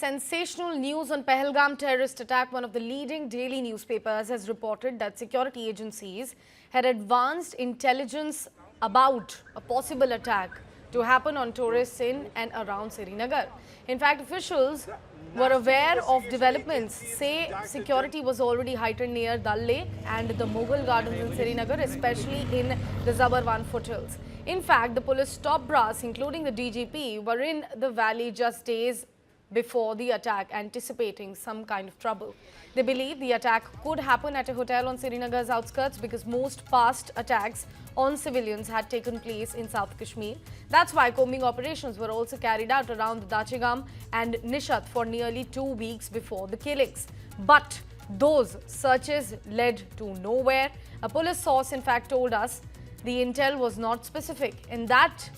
sensational news on Pahalgam terrorist attack, one of the leading daily newspapers has reported that security agencies had advanced intelligence about a possible attack to happen on tourists in and around Srinagar. In fact, officials were aware of developments, say security was already heightened near Dal Lake and the Mughal gardens in Srinagar, especially in the Zabarwan foothills. In fact, the police top brass, including the DGP, were in the valley just days before the attack, anticipating some kind of trouble. They believe the attack could happen at a hotel on Srinagar's outskirts because most past attacks on civilians had taken place in South Kashmir. That's why combing operations were also carried out around the Dachigam and Nishat for nearly 2 weeks before the killings. But those searches led to nowhere. A police source, in fact, told us the intel was not specific, and that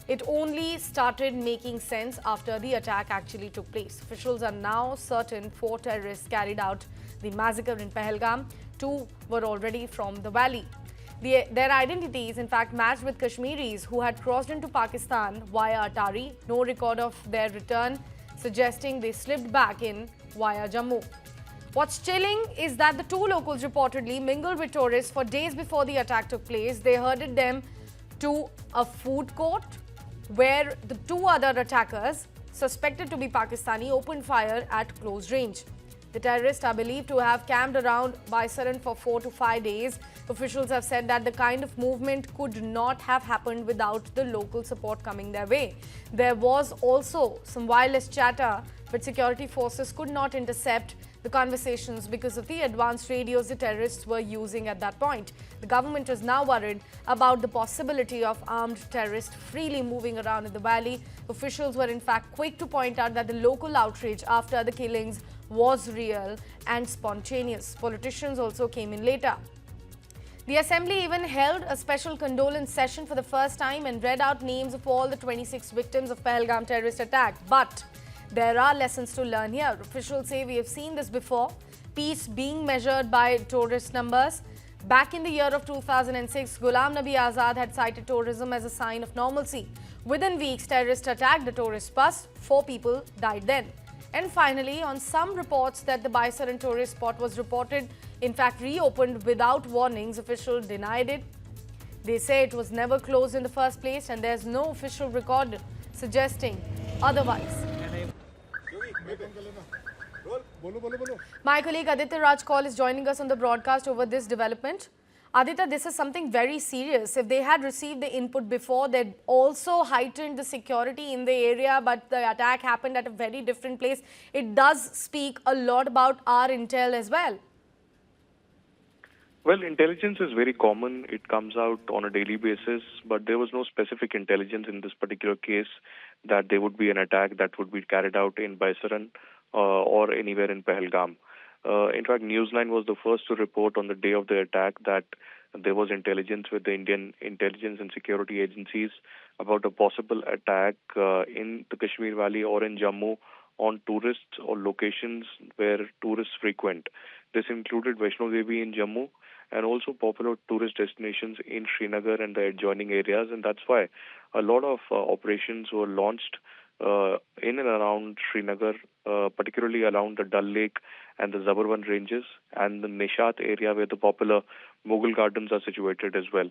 it only started making sense after the attack actually took place. Officials are now certain 4 terrorists carried out the massacre in Pahalgam. 2 were already from the valley. Their identities, in fact, matched with Kashmiris who had crossed into Pakistan via Atari. No record of their return, suggesting they slipped back in via Jammu. What's chilling is that the 2 locals reportedly mingled with tourists for days before the attack took place. They herded them to a food court where the 2 other attackers, suspected to be Pakistani, opened fire at close range. The terrorists are believed to have camped around Baisaran for 4 to 5 days. Officials have said that the kind of movement could not have happened without the local support coming their way. There was also some wireless chatter, but security forces could not intercept the conversations because of the advanced radios the terrorists were using at that point. The government is now worried about the possibility of armed terrorists freely moving around in the valley. Officials were in fact quick to point out that the local outrage after the killings was real and spontaneous. Politicians also came in later. The assembly even held a special condolence session for the first time and read out names of all the 26 victims of Pahalgam terrorist attack. But there are lessons to learn here. Officials say we have seen this before. Peace being measured by tourist numbers. Back in the year of 2006, Ghulam Nabi Azad had cited tourism as a sign of normalcy. Within weeks, terrorists attacked the tourist bus. 4 people died then. And finally, on some reports that the Baisaran tourist spot was reported, in fact, reopened without warnings, officials denied it. They say it was never closed in the first place and there's no official record suggesting otherwise. My colleague Aditya Raj Kaul is joining us on the broadcast over this development. Aditya, this is something very serious. If they had received the input before, they'd also heightened the security in the area, but the attack happened at a very different place. It does speak a lot about our intel as well. Well, intelligence is very common. It comes out on a daily basis, but there was no specific intelligence in this particular case that there would be an attack that would be carried out in Baisaran or anywhere in Pahalgam. In fact, News9 was the first to report on the day of the attack that there was intelligence with the Indian intelligence and security agencies about a possible attack in the Kashmir Valley or in Jammu on tourists or locations where tourists frequent. This included Vaishno Devi in Jammu and also popular tourist destinations in Srinagar and the adjoining areas. And that's why a lot of operations were launched in and around Srinagar, particularly around the Dal Lake and the Zabarwan ranges and the Nishat area where the popular Mughal gardens are situated as well.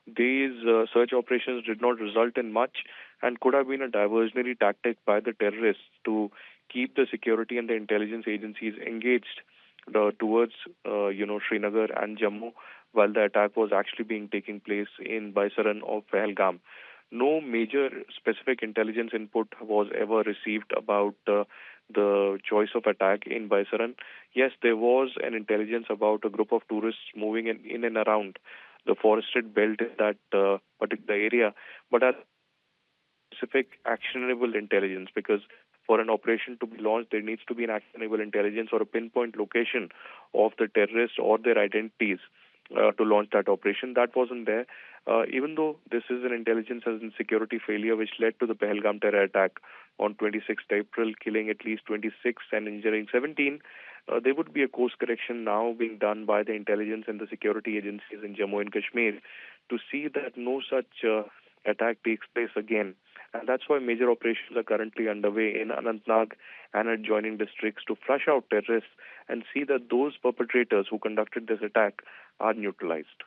These search operations did not result in much and could have been a diversionary tactic by the terrorists to keep the security and the intelligence agencies engaged towards Srinagar and Jammu while the attack was actually taking place in Baisaran or Pahalgam. No major specific intelligence input was ever received about the choice of attack in Baisaran. Yes, there was an intelligence about a group of tourists moving in and around the forested belt in that particular area, but as specific actionable intelligence, because for an operation to be launched, there needs to be an actionable intelligence or a pinpoint location of the terrorists or their identities to launch that operation. That wasn't there. Even though this is an intelligence and security failure which led to the Pahalgam terror attack on 26th April, killing at least 26 and injuring 17, there would be a course correction now being done by the intelligence and the security agencies in Jammu and Kashmir to see that no such attack takes place again. And that's why major operations are currently underway in Anantnag and adjoining districts to flush out terrorists and see that those perpetrators who conducted this attack are neutralized.